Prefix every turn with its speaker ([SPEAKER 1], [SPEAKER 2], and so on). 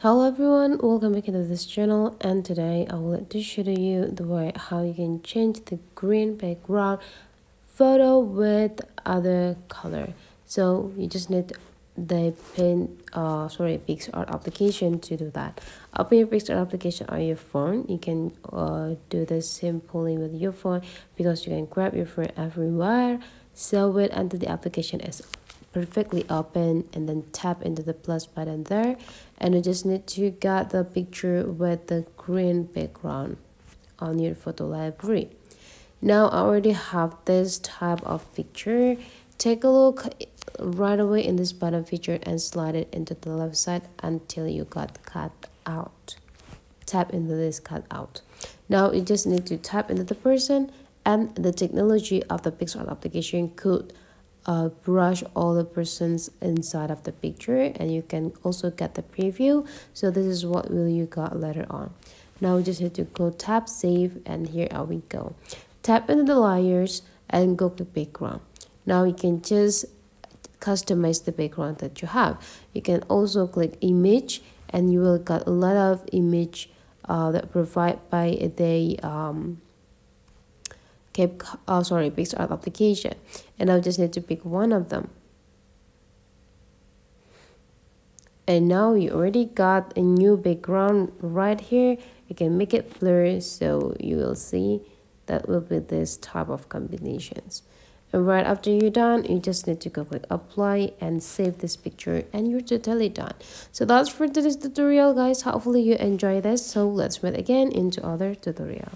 [SPEAKER 1] Hello everyone, welcome back to this channel, and today I would like to show you the way how you can change the green background photo with other color. So you just need the PicsArt application to do that. Open your PicsArt application on your phone. You can do this simply with your phone because you can grab your phone everywhere. So wait until the application is perfectly open and then tap into the plus button there, and you just need to get the picture with the green background on your photo library. Now I already have this type of picture. Take a look right away in this button feature and slide it into the left side until you got cut out. Tap into this cut out. Now you just need to tap into the person, and the technology of the PicsArt application could brush all the persons inside of the picture, and you can also get the preview. So this is what will you got later on. Now we just need to go tap save, and here we go. Tap into the layers and go to background. Now you can just customize the background that you have. You can also click image, and you will get a lot of image that provide by the PicsArt application, and I just need to pick one of them. And now you already got a new background right here. You can make it blur, so you will see that will be this type of combinations. And right after you're done, you just need to go click apply and save this picture, and you're totally done. So that's for today's tutorial, guys. Hopefully you enjoy this. So let's meet again into other tutorial.